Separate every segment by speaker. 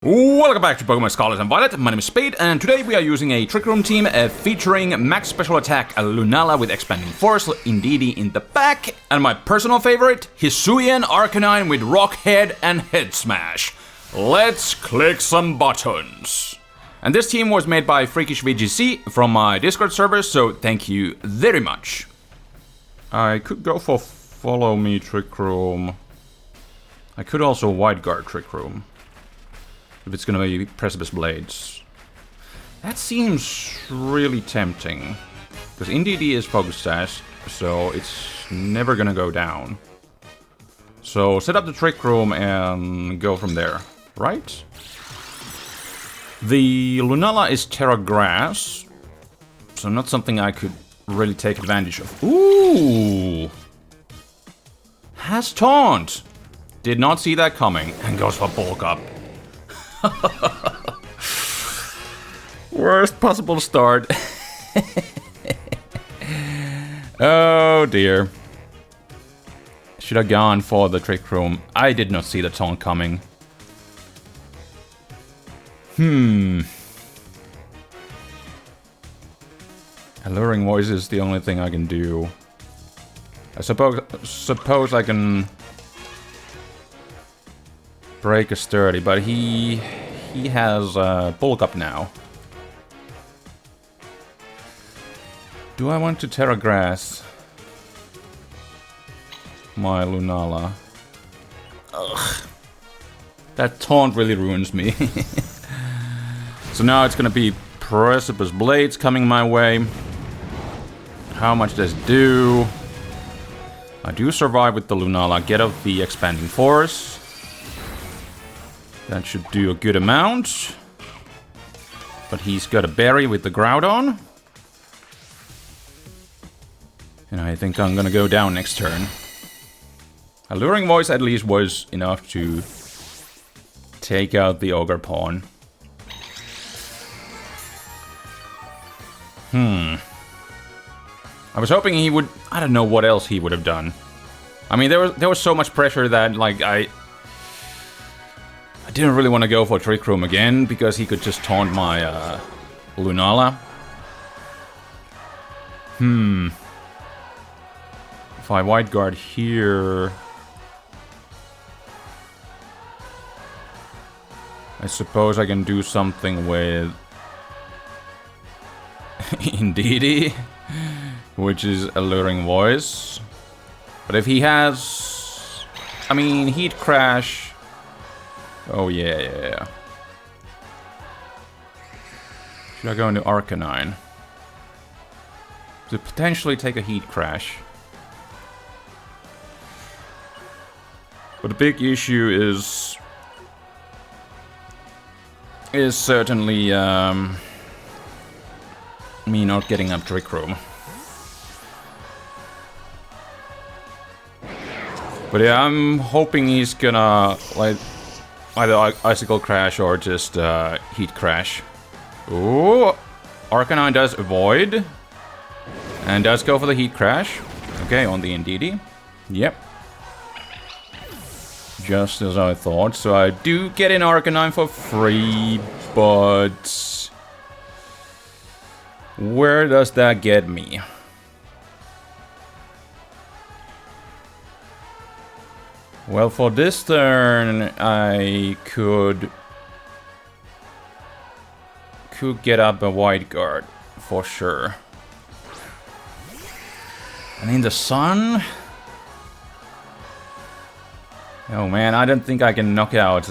Speaker 1: Welcome back to Pokemon Scarlet and Violet. My name is Spade, and today we are using a Trick Room team featuring max special attack Lunala with expanding force, Indeedee in the back, and my personal favorite, Hisuian Arcanine with Rock Head and Head Smash. Let's click some buttons. And this team was made by Freakish VGC from my Discord server, so thank you very much. I could go for Follow Me Trick Room. I could also Wide Guard Trick Room. If it's gonna be Precipice Blades. That seems really tempting. Because Indeedee is Focus Sash, so it's never gonna go down. So set up the Trick Room and go from there, right? The Lunala is Terra Grass, so not something I could really take advantage of. Ooh! Has Taunt! Did not see that coming, and goes for Bulk Up. Worst possible start. Oh dear. Should have gone for the Trick Room. I did not see the taunt coming. Alluring Voice is the only thing I can do. I suppose I can break a sturdy, but he has bulk up now. Do I want to Terra Grass my Lunala? Ugh. That taunt really ruins me. So now it's gonna be Precipice Blades coming my way. How much does it do? I do survive with the Lunala, get off the expanding force. That should do a good amount. But he's got a berry with the Groudon. And I think I'm gonna go down next turn. Alluring Voice at least was enough to take out the Ogre Pawn. I was hoping he would... I don't know what else he would have done. I mean, there was so much pressure that, like, I didn't really want to go for Trick Room again, because he could just taunt my Lunala. If I Wide Guard here... I suppose I can do something with... Indeedee, which is Alluring Voice. But if he has... I mean, Heat Crash... Oh, yeah. Should I go into Arcanine? To potentially take a Heat Crash. But the big issue is certainly me not getting up Trick Room. But yeah, I'm hoping he's gonna like either Icicle Crash or just Heat Crash. Ooh, Arcanine does avoid and does go for the Heat Crash. Okay, on the Indeedee. Yep. Just as I thought. So I do get an Arcanine for free, but where does that get me? Well, for this turn, I could get up a Wide Guard, for sure. And in the sun... Oh man, I don't think I can knock out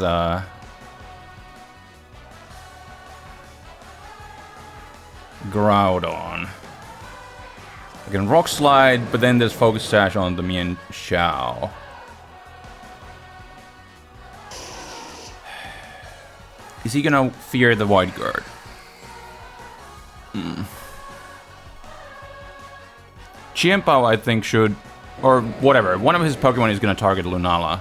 Speaker 1: Groudon. I can Rock Slide, but then there's Focus Sash on the Mian Xiao. Is he gonna fear the Wide Guard? Chiempao, I think, should... Or whatever, one of his Pokemon is gonna target Lunala.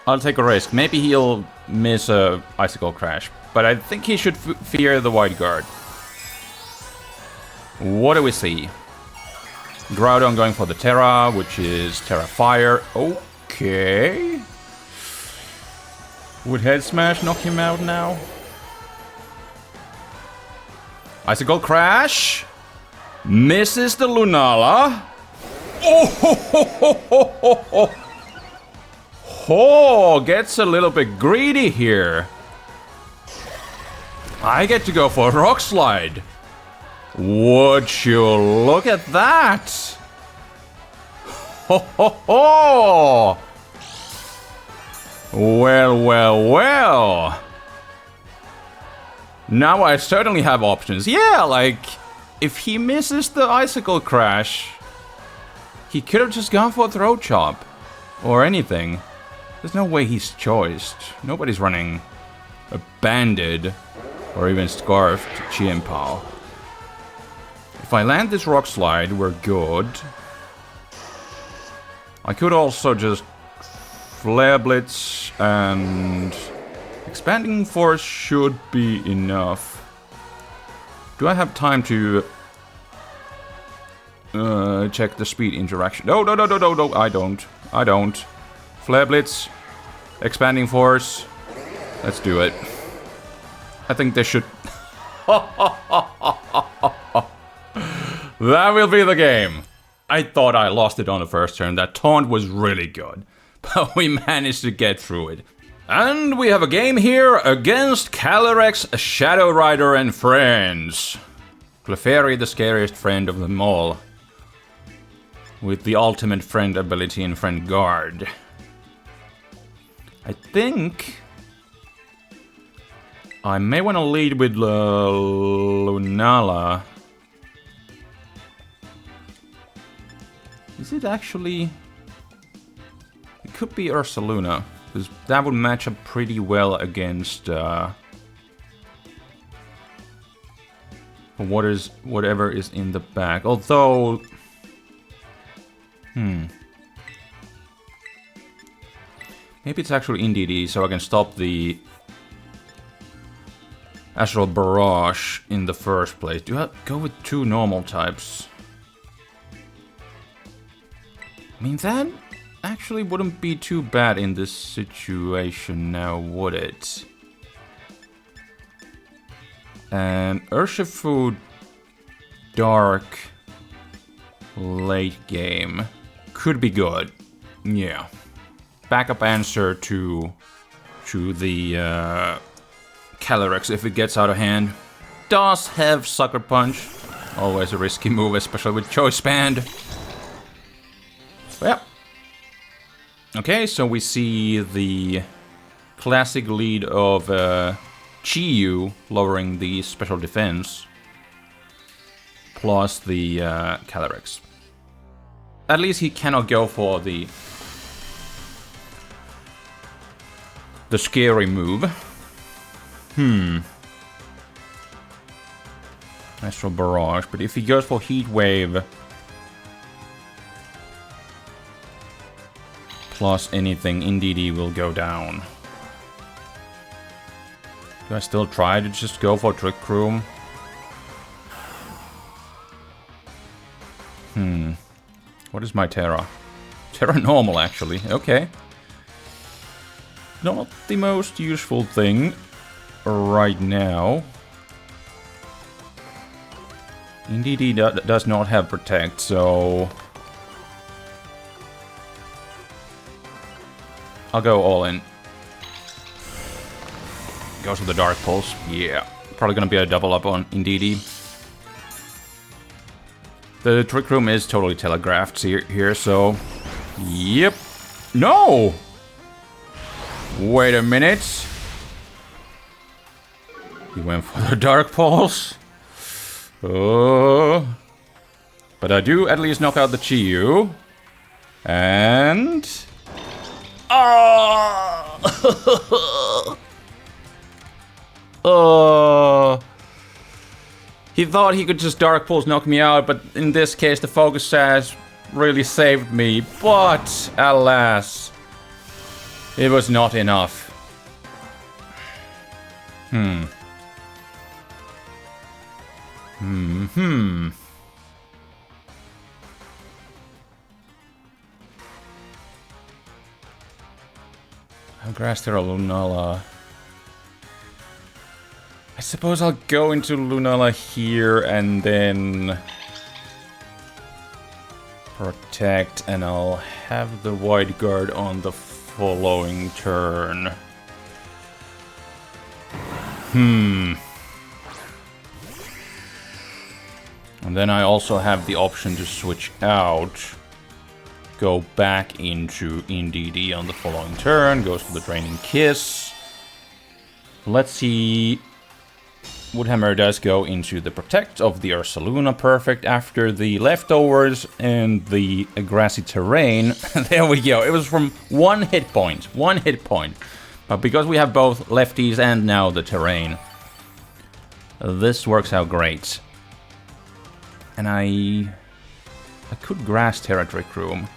Speaker 1: I'll take a risk. Maybe he'll miss a Icicle Crash. But I think he should fear the Wide Guard. What do we see? Groudon going for the Terra, which is Terra Fire. Okay. Would Head Smash knock him out now? Icicle Crash. Misses the Lunala. Oh, gets a little bit greedy here. I get to go for a Rock Slide. Would you look at that? Ho ho ho! Well, well, well. Now I certainly have options. Yeah, like, if he misses the Icicle Crash, he could have just gone for a Throat Chop. Or anything. There's no way he's choiced. Nobody's running a Banded or even Scarfed Chien-Pao. If I land this Rock Slide, we're good. I could also just Flare Blitz and Expanding Force should be enough. Do I have time to check the speed interaction? No, I don't. Flare Blitz, Expanding Force. Let's do it. I think they should... That will be the game. I thought I lost it on the first turn. That taunt was really good. But we managed to get through it. And we have a game here against Calyrex, Shadow Rider and friends. Clefairy, the scariest friend of them all. With the ultimate friend ability in Friend Guard. I think I may want to lead with Lunala. Is it actually... It could be Ursaluna, because that would match up pretty well against whatever is in the back. Although... Maybe it's actually NDD, so I can stop the Astral Barrage in the first place. Do I go with two normal types? I mean, that actually wouldn't be too bad in this situation now, would it? And Urshifu Dark late game could be good. Yeah. Backup answer to the Calyrex if it gets out of hand. Does have Sucker Punch. Always a risky move, especially with Choice Band. Well. Okay, so we see the classic lead of Chi-Yu lowering the special defense. Plus the Calyrex. At least he cannot go for the scary move. Astral Barrage, but if he goes for Heat Wave plus anything, NDD will go down. Do I still try to just go for Trick Room? What is my Terra? Terra normal, actually. Okay. Not the most useful thing right now. NDD does not have Protect, so I'll go all in. Goes with the Dark Pulse. Yeah. Probably gonna be a double up on NDD. The Trick Room is totally telegraphed here, so... Yep. No! Wait a minute. He went for the Dark Pulse. Oh. But I do at least knock out the Chi-Yu. And... Oh! Oh! He thought he could just Dark Pulse knock me out, but in this case the Focus Sash really saved me. But, alas, it was not enough. Grass Terra Lunala. I suppose I'll go into Lunala here and then protect, and I'll have the White Guard on the following turn. And then I also have the option to switch out. Go back into NDD on the following turn. Goes to the Draining Kiss. Let's see. Woodhammer does go into the Protect of the Ursaluna. Perfect. After the Leftovers and the Grassy Terrain. There we go. It was from 1 hit point. 1 hit point. But because we have both lefties and now the terrain, this works out great. And I could Grass Terra Trick Room.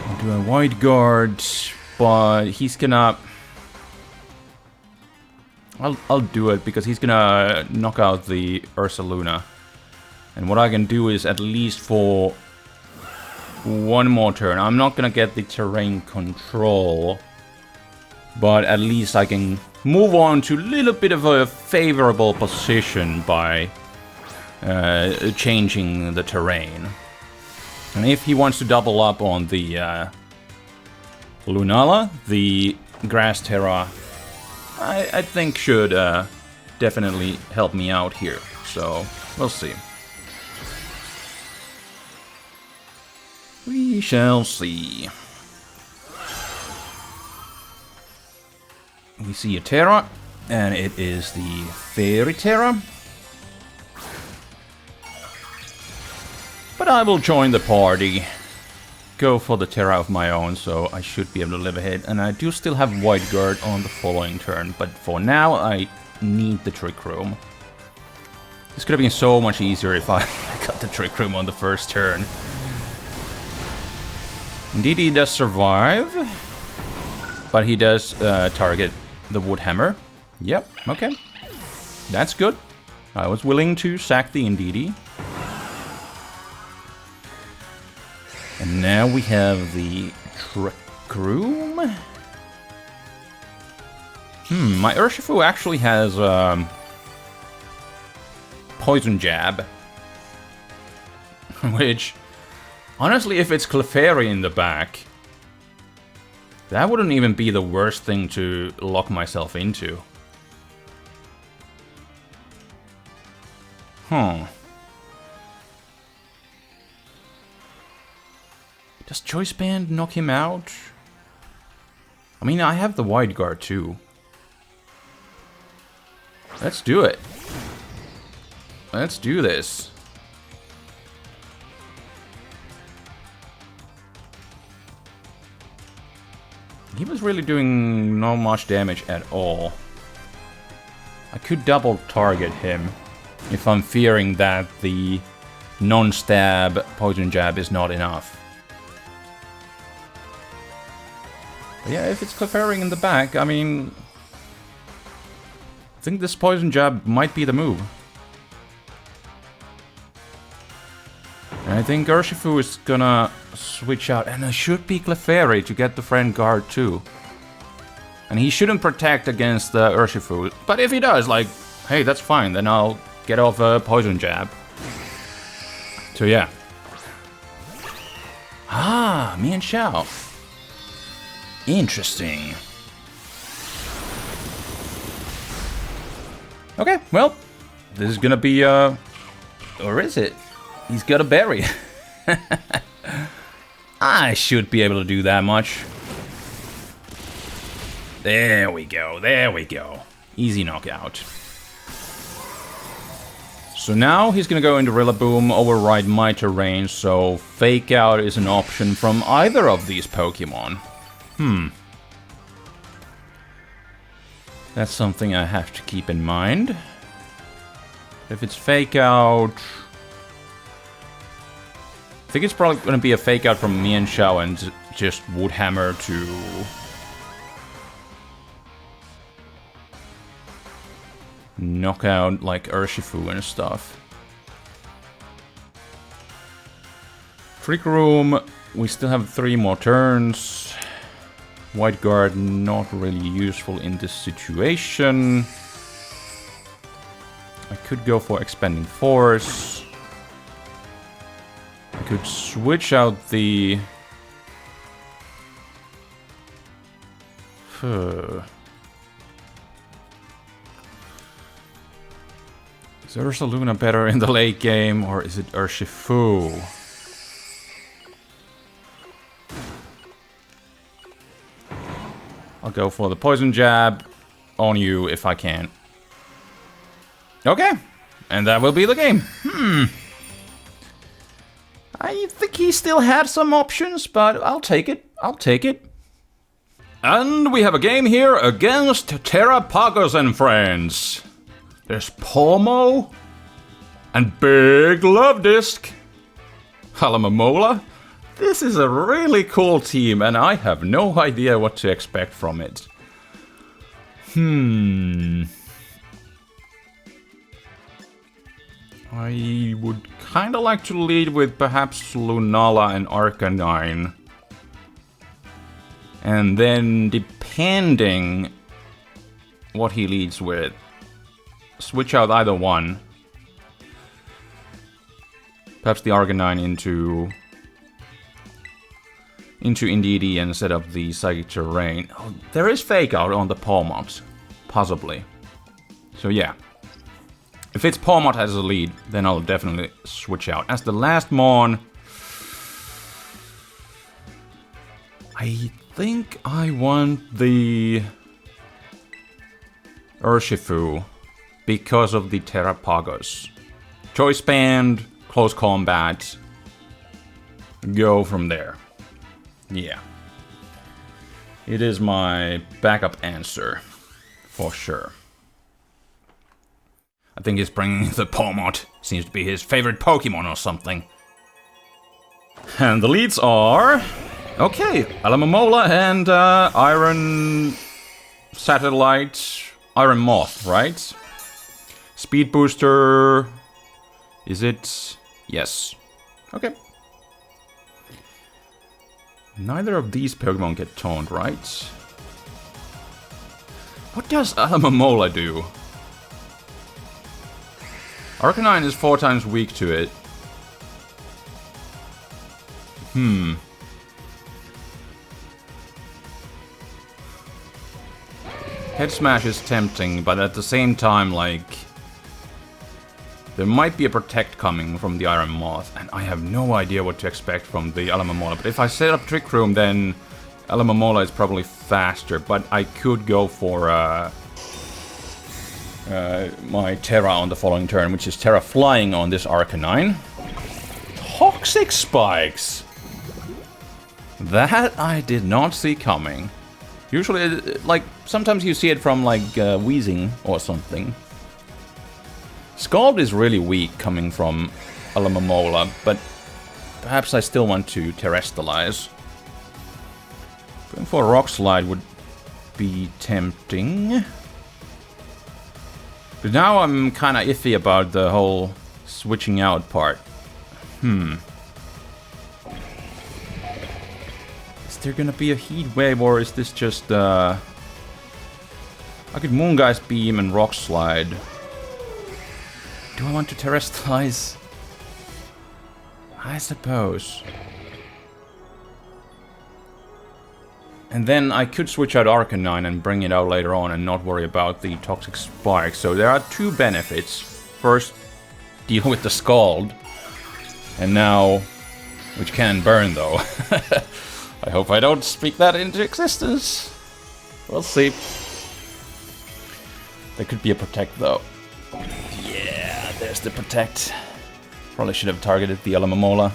Speaker 1: I'll do a White Guard, but he's gonna... I'll do it because he's gonna knock out the Ursaluna. And what I can do is at least for 1 more turn. I'm not gonna get the terrain control, but at least I can move on to a little bit of a favorable position by changing the terrain. And if he wants to double up on the Lunala, the Grass Terra, I think should definitely help me out here. So, we'll see. We shall see. We see a Terra, and it is the Fairy Terra. But I will join the party. Go for the Terra of my own, so I should be able to live ahead. And I do still have White Guard on the following turn, but for now I need the Trick Room. This could have been so much easier if I got the Trick Room on the first turn. Indeed, he does survive, but he does target the Woodhammer. Yep, okay. That's good. I was willing to sack the Indeedee. And now we have the Trick Room. My Urshifu actually has Poison Jab. Which, honestly, if it's Clefairy in the back, that wouldn't even be the worst thing to lock myself into. Does Choice Band knock him out? I mean, I have the White Guard too. Let's do it. Let's do this. He was really doing not much damage at all. I could double target him if I'm fearing that the non-stab Poison Jab is not enough. But yeah, if it's Clefairy in the back, I mean... I think this Poison Jab might be the move. And I think Urshifu is gonna switch out, and it should be Clefairy to get the friend guard too. And he shouldn't protect against the Urshifu, but if he does, like, hey, that's fine, then I'll get off a Poison Jab. So yeah. Ah, me and Xiao. Interesting. Okay, well, this is gonna be, or is it? He's got a berry. I should be able to do that much. There we go, there we go. Easy knockout. So now he's gonna go into Rillaboom, override my terrain, so Fake Out is an option from either of these Pokemon. That's something I have to keep in mind. If it's Fake Out... I think it's probably going to be a Fake Out from me and Xiao and just Woodhammer to... knock out like Urshifu and stuff. Trick Room, we still have 3 more turns. White Guard, not really useful in this situation. I could go for Expanding Force. I could switch out the... Is Ursaluna better in the late game, or is it Urshifu? I'll go for the Poison Jab on you if I can. Okay, and that will be the game. I think he still had some options, but I'll take it. I'll take it. And we have a game here against Terrapagos and friends. There's Pomo and Big Love Disc. Halamamola. This is a really cool team, and I have no idea what to expect from it. I would kinda like to lead with perhaps Lunala and Arcanine. And then, depending what he leads with, switch out either one. Perhaps the Arcanine into Indeedee and set up the Psychic Terrain. Oh, there is Fake Out on the Pawmot, possibly. So yeah. If it's Pawmot as a lead, then I'll definitely switch out. As the last Mon, I think I want the Urshifu because of the Terrapagos. Choice Band, Close Combat, go from there. Yeah. It is my backup answer, for sure. I think he's bringing the Pawmot. Seems to be his favorite Pokemon or something. And the leads are... Okay, Alamamola and Iron Satellite, Iron Moth, right? Speed Booster... Is it? Yes. Okay. Neither of these Pokemon get toned, right? What does Alamamola do? Arcanine is 4 times weak to it. Head Smash is tempting, but at the same time, like... There might be a Protect coming from the Iron Moth, and I have no idea what to expect from the Alamamola. But if I set up Trick Room, then Alamamola is probably faster, but I could go for my Terra on the following turn, which is Terra Flying on this Arcanine. Toxic Spikes! That I did not see coming. Usually, like, sometimes you see it from, like, Wheezing or something. Scald is really weak coming from Alamamola, but perhaps I still want to Terrestrialize. Going for a Rock Slide would be tempting. But now I'm kinda iffy about the whole switching out part. Is there gonna be a Heat Wave, or is this just I could Moongeist Beam and Rock Slide. Do I want to Terrestrialize? I suppose. And then I could switch out Arcanine and bring it out later on and not worry about the Toxic Spike. So there are 2 benefits. First, deal with the Scald. And now, which can burn though. I hope I don't speak that into existence. We'll see. There could be a Protect though. Yeah, there's the Protect. Probably should have targeted the Alamamola.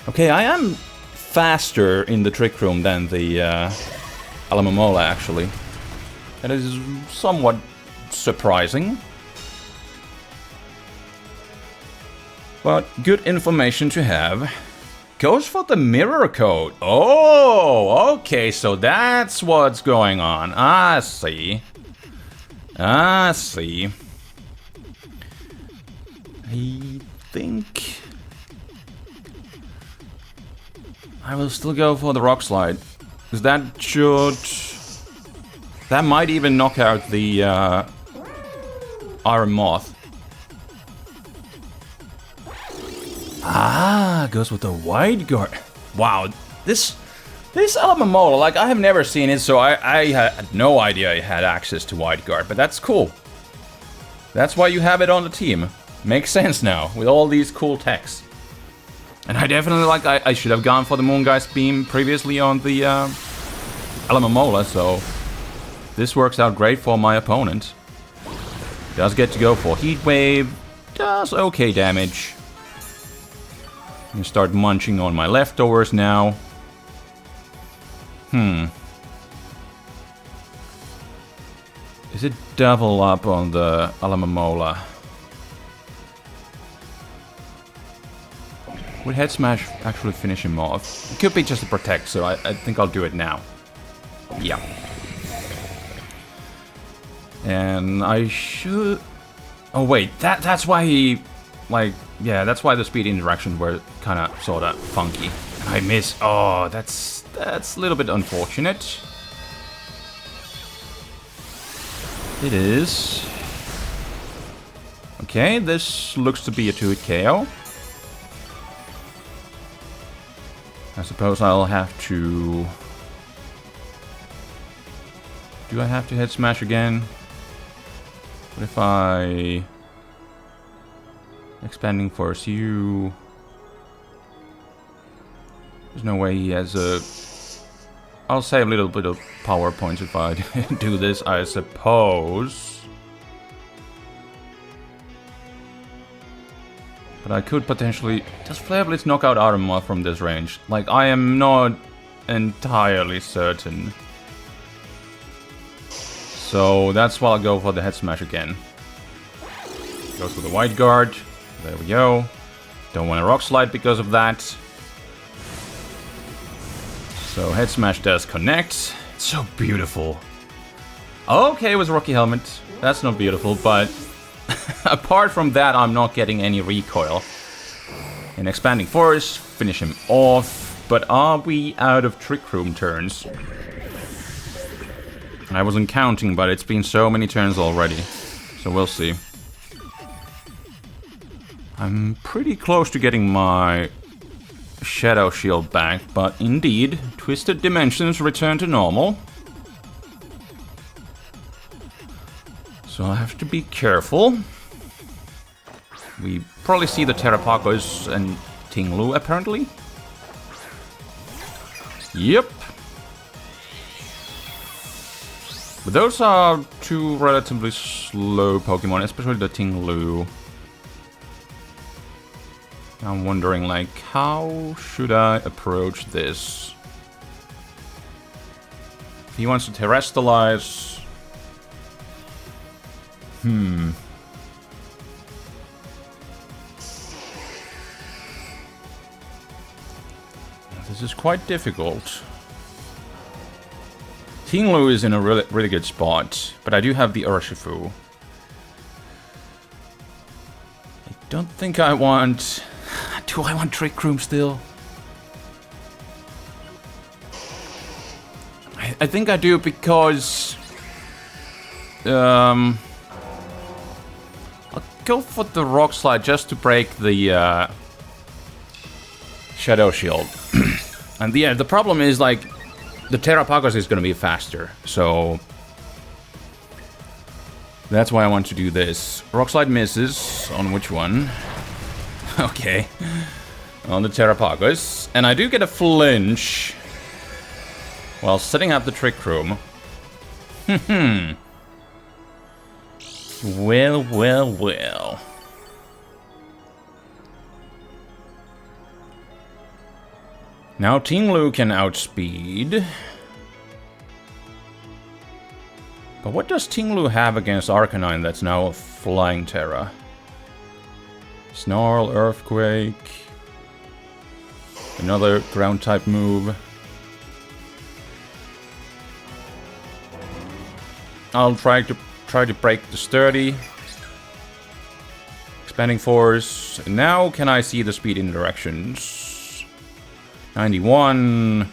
Speaker 1: Okay, I am faster in the Trick Room than the Alamamola, actually. That is somewhat surprising. But good information to have. Goes for the Mirror Coat. Oh, okay, so that's what's going on. I see. Ah, see. I think I will still go for the Rock Slide. Because that should... That might even knock out the Iron Moth. Ah, goes with the Wide Guard. Wow, this Alamomola, like, I have never seen it, so I had no idea it had access to Wide Guard, but that's cool. That's why you have it on the team. Makes sense now, with all these cool techs. And I definitely, like, I should have gone for the Moongeist Beam previously on the Alamomola, so this works out great for my opponent. Does get to go for Heat Wave, does okay damage. I'm gonna start munching on my leftovers now. Is it double up on the Alamomola? Would Head Smash actually finish him off? It could be just a protect, so I think I'll do it now. Yeah. And I should... Oh wait, that's why he... Like, yeah, that's why the speed interactions were kind of sort of funky. I miss... Oh, that's a little bit unfortunate. It is. Okay, this looks to be a 2-hit KO. I suppose I'll have to... Do I have to Head Smash again? What if I... Expanding Force, you... There's no way he has a... I'll save a little bit of power points if I do this, I suppose. But I could potentially... Does Flare Blitz knock out Armor from this range? Like, I am not entirely certain. So that's why I'll go for the Head Smash again. Goes for the Wide Guard. There we go. Don't want a Rock Slide because of that. So Head Smash does connect. It's so beautiful. Okay, it was Rocky Helmet. That's not beautiful, but apart from that, I'm not getting any recoil. In Expanding Force, finish him off. But are we out of Trick Room turns? I wasn't counting, but it's been so many turns already. So we'll see. I'm pretty close to getting my Shadow Shield back, but indeed, Twisted Dimensions return to normal. So I have to be careful. We probably see the Terrapagos and Tinglu, apparently. Yep. But those are two relatively slow Pokemon, especially the Tinglu. I'm wondering, like, how should I approach this? If he wants to terrestrialize... This is quite difficult. Tinglu is in a really good spot, but I do have the Urshifu. I don't think I want... Do I want Trick Room still? I think I do because... I'll go for the Rock Slide just to break the Shadow Shield. And yeah, the problem is, like, the Terrapagos is going to be faster, so... That's why I want to do this. Rock Slide misses. On which one? Okay. On the Terrapagos. And I do get a flinch while setting up the Trick Room. Well, well, well. Now Tinglu can outspeed. But what does Tinglu have against Arcanine that's now a Flying Terra? Snarl, Earthquake. Another ground type move. I'll try to try to break the sturdy. Expanding force. Now can I see the speed interactions? 91,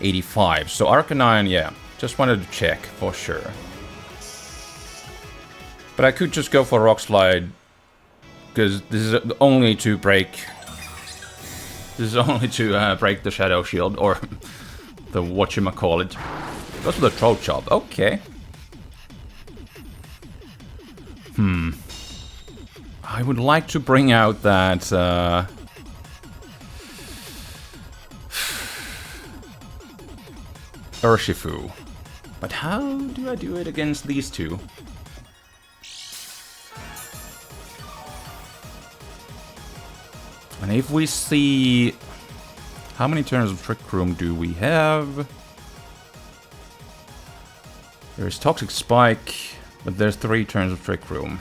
Speaker 1: 85. So Arcanine, yeah. Just wanted to check for sure. But I could just go for Rock Slide. Because this is only to break... This is only to break the Shadow Shield. Or the whatchamacallit. Goes with the Throat Chop. Okay. I would like to bring out that... Urshifu. But how do I do it against these two? And if we see... How many turns of Trick Room do we have? There's Toxic Spike, but there's 3 turns of Trick Room.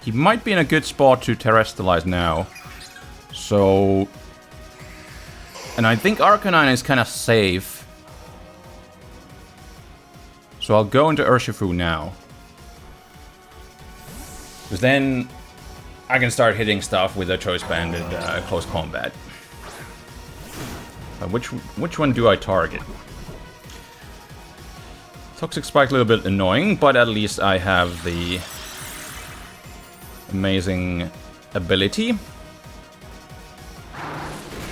Speaker 1: He might be in a good spot to Terrestrialize now. So... And I think Arcanine is kind of safe. So I'll go into Urshifu now. Because then I can start hitting stuff with a Choice Banded Close Combat. Which one do I target? Toxic Spike a little bit annoying, but at least I have the amazing ability.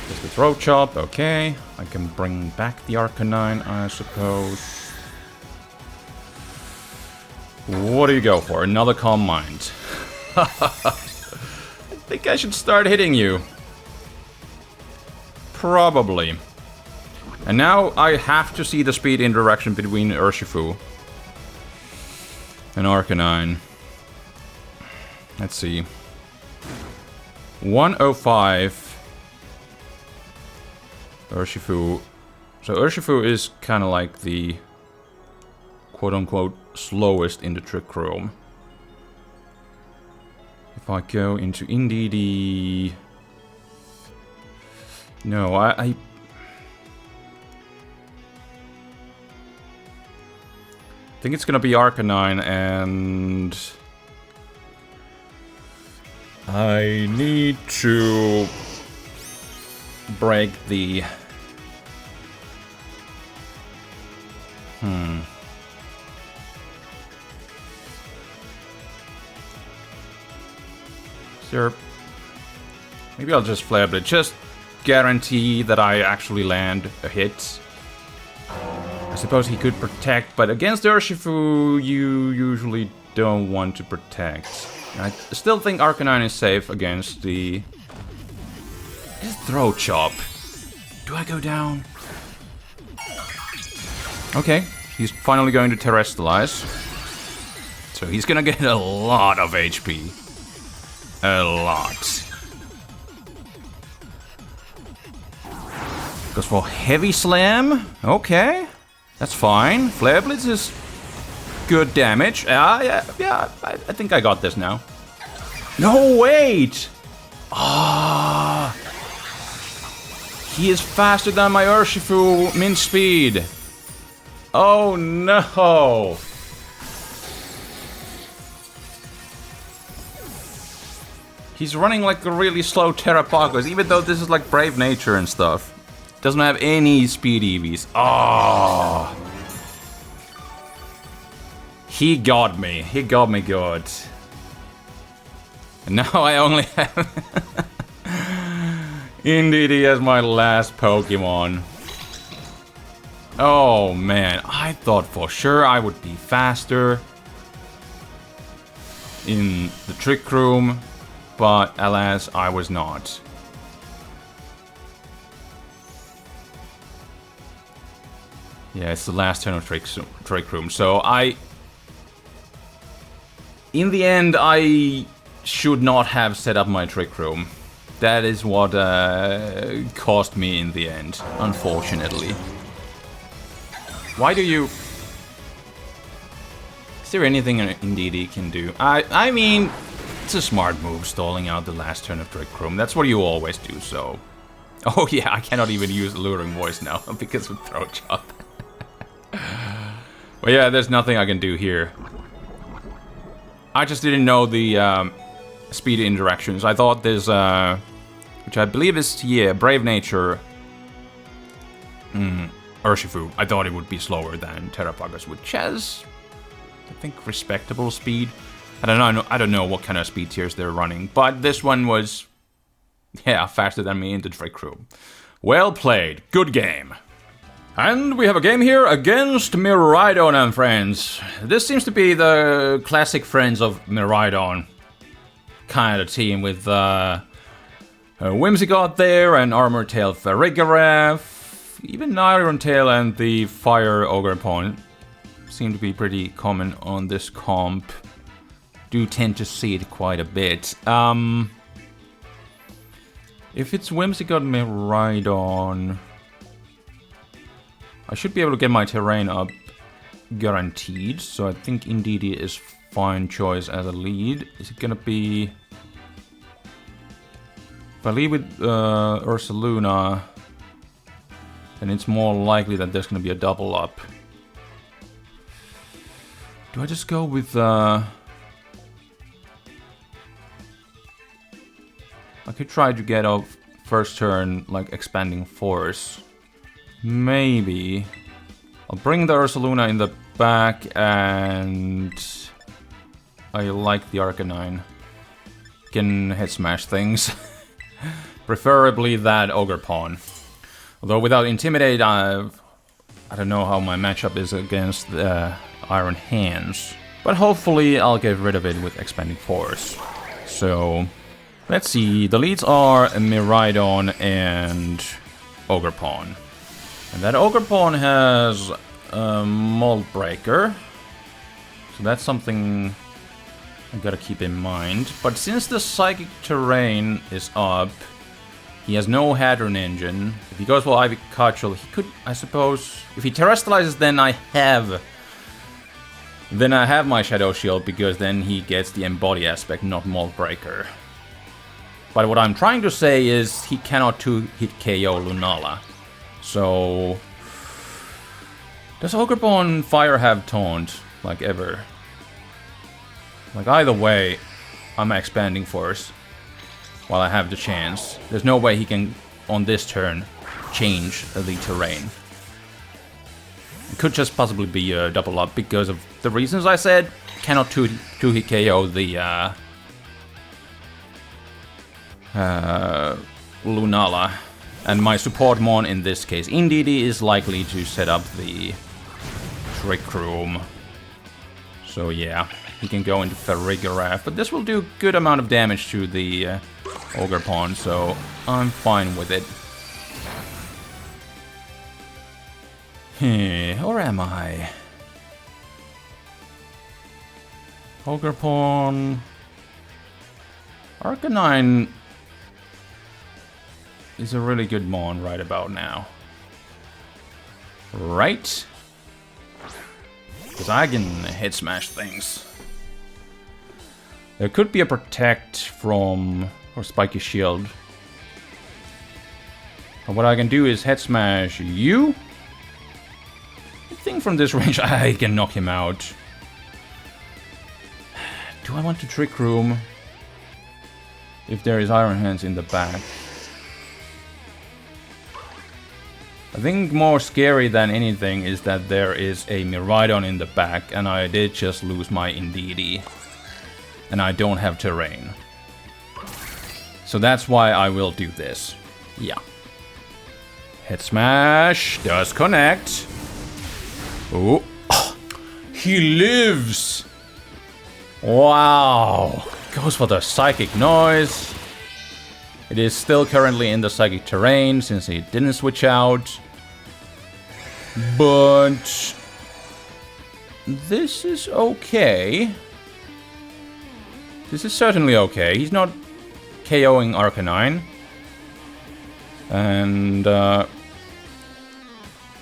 Speaker 1: Just the Throat Chop, okay. I can bring back the Arcanine, I suppose. What do you go for? Another Calm Mind. I think I should start hitting you. Probably. And now I have to see the speed interaction between Urshifu and Arcanine. Let's see. 105. Urshifu. So Urshifu is kind of like the quote-unquote slowest in the Trick Room. If I go into Indeedee... No, I think it's gonna be Arcanine, and I need to break the... Sure. Maybe I'll just Flare Blade. Just guarantee that I actually land a hit. I suppose he could protect, but against Urshifu, you usually don't want to protect. I still think Arcanine is safe against the... His Throat Chop. Do I go down? Okay, he's finally going to Terrestrialize. So he's gonna get a lot of HP. A lot. Goes for Heavy Slam. Okay. That's fine. Flare Blitz is good damage. Yeah, I think I got this now. No, wait! Ah! He is faster than my Urshifu min speed. Oh no! He's running like a really slow Terrapagos, even though this is like Brave Nature and stuff. Doesn't have any speed EVs. Oh. He got me. He got me good. And now I only have... Indeed, he has my last Pokemon. Oh man, I thought for sure I would be faster in the Trick Room, but alas, I was not. Yeah, it's the last turn of Trick Room, so in the end, I should not have set up my Trick Room. That is what cost me in the end, unfortunately. Why do you... Is there anything Indeed he can do? I mean, it's a smart move, stalling out the last turn of Trick Room. That's what you always do, so... Oh yeah, I cannot even use Alluring Voice now, because of Throat Chop. But yeah, there's nothing I can do here. I just didn't know the speed interactions. I thought this, which I believe is, yeah, Brave Nature, Urshifu. I thought it would be slower than Terrapagus, which has, I think, respectable speed. I don't know what kind of speed tiers they're running, but this one was, yeah, faster than me in the Trick Room. Well played. Good game. And we have a game here against Miraidon and friends. This seems to be the classic friends of Miraidon kind of team with Whimsicott there and Armor Tail Farigiraf. Even Iron Tail and the Fire Ogerpon seem to be pretty common on this comp. Do tend to see it quite a bit. If it's Whimsicott Miraidon, I should be able to get my terrain up guaranteed, so I think Indeedee is fine choice as a lead. Is it gonna be... If I lead with Ursaluna, then it's more likely that there's gonna be a double up. Do I just go with... I could try to get off first turn, like, Expanding Force. Maybe. I'll bring the Ursaluna in the back, and I like the Arcanine. Can head smash things. Preferably that Ogerpon. Although without Intimidate, I don't know how my matchup is against the Iron Hands. But hopefully I'll get rid of it with Expanding Force. So, let's see. The leads are Miraidon and Ogerpon. And that Ogerpon has Mold Breaker. So that's something I gotta keep in mind. But since the Psychic Terrain is up, he has no Hadron Engine. If he goes for Ivy Cudgel, he could, I suppose... If he Terrestrializes, then I have my Shadow Shield, because then he gets the Embody aspect, not Mold Breaker. But what I'm trying to say is he cannot 2-hit KO Lunala. So, does Ogerpon Fire have Taunt, like ever? Like either way, I'm Expanding Force while I have the chance. There's no way he can, on this turn, change the terrain. It could just possibly be a double up because of the reasons I said. Cannot 2-hit KO the Lunala. And my support mon in this case, Indeedee, is likely to set up the Trick Room. So yeah, he can go into Farigiraf, but this will do a good amount of damage to the Ogerpon, so I'm fine with it. Or am I? Ogerpon... Arcanine is a really good mon right about now. Right? Because I can head smash things. There could be a Protect from... or Spiky Shield. But what I can do is head smash you. I think from this range I can knock him out. Do I want to Trick Room if there is Iron Hands in the back? I think more scary than anything is that there is a Miraidon in the back, and I did just lose my Indeedee. And I don't have terrain. So that's why I will do this. Yeah. Head smash does connect. Oh, he lives! Wow! Goes for the Psychic Noise. It is still currently in the Psychic Terrain since he didn't switch out. But this is okay. This is certainly okay. He's not KOing Arcanine. And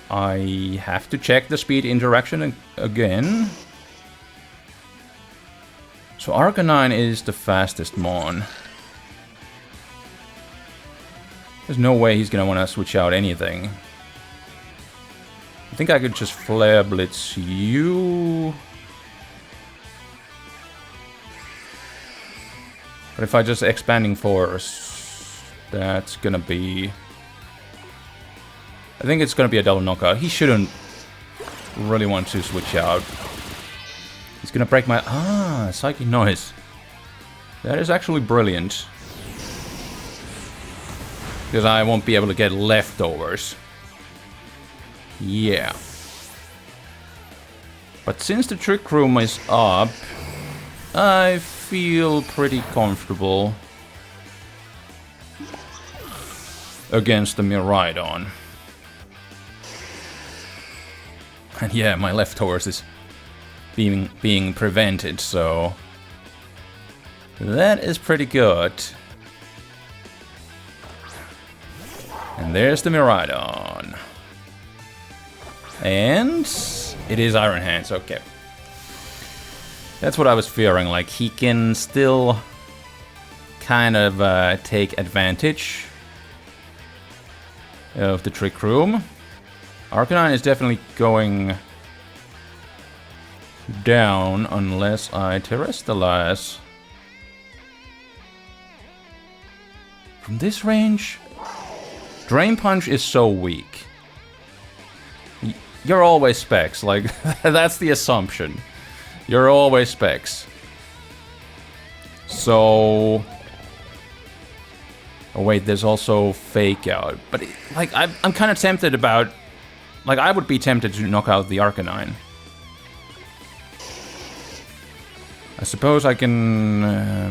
Speaker 1: I have to check the speed interaction again. So Arcanine is the fastest mon. There's no way he's gonna want to switch out anything. I think I could just Flare Blitz you. But if I just Expanding Force, that's gonna be... I think it's gonna be a double knockout. He shouldn't really want to switch out. He's gonna break my... Ah, Psychic Noise. That is actually brilliant. Because I won't be able to get leftovers. Yeah. But since the Trick Room is up, I feel pretty comfortable against the Miraidon. And yeah, my leftovers is being prevented, so that is pretty good. And there's the Miraidon. And it is Iron Hands, okay. That's what I was fearing, like he can still kind of take advantage of the Trick Room. Arcanine is definitely going down unless I Terrestrialize. From this range, Drain Punch is so weak. You're always Specs, like that's the assumption. You're always Specs. So... Oh wait, there's also Fake Out. But like I'm kind of tempted about... Like I would be tempted to knock out the Arcanine. I suppose I can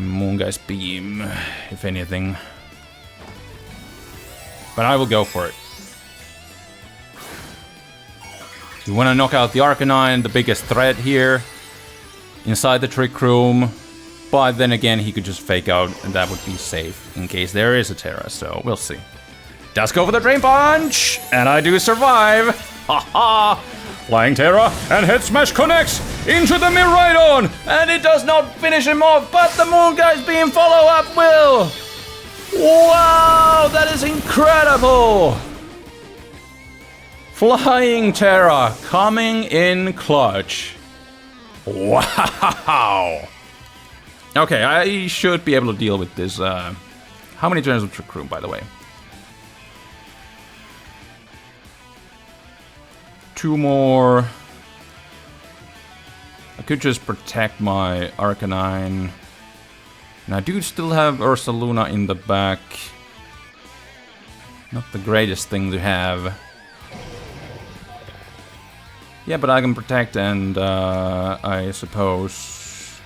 Speaker 1: Moongeist Beam, if anything. But I will go for it. You want to knock out the Arcanine, the biggest threat here, inside the Trick Room. But then again, he could just Fake Out, and that would be safe in case there is a Terra, so we'll see. Does go for the Drain Punch, and I do survive. Haha! Flying Terra, and Head Smash connects into the Miraidon, and it does not finish him off, but the Moongeist Beam follow-up will. Wow, that is incredible! Flying Terra coming in clutch. Wow! Okay, I should be able to deal with this. How many turns of Trick Room, by the way? 2 more. I could just protect my Arcanine. And I do still have Ursaluna in the back. Not the greatest thing to have. Yeah, but I can protect and I suppose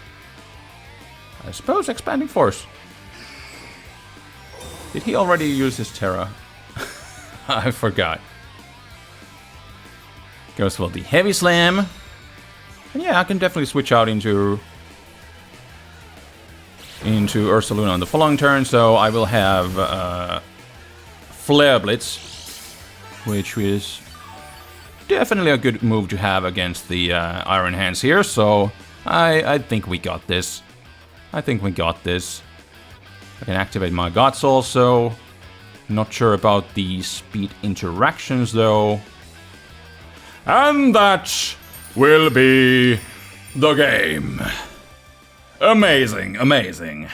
Speaker 1: Expanding Force. Did he already use his Terra? I forgot. Goes for the Heavy Slam. And yeah, I can definitely switch out into Ursaluna on the following turn, so I will have Flare Blitz, which is definitely a good move to have against the Iron Hands here, so I think we got this. I think we got this. I can activate my Gods also. Not sure about the speed interactions though. And that will be the game. Amazing, amazing.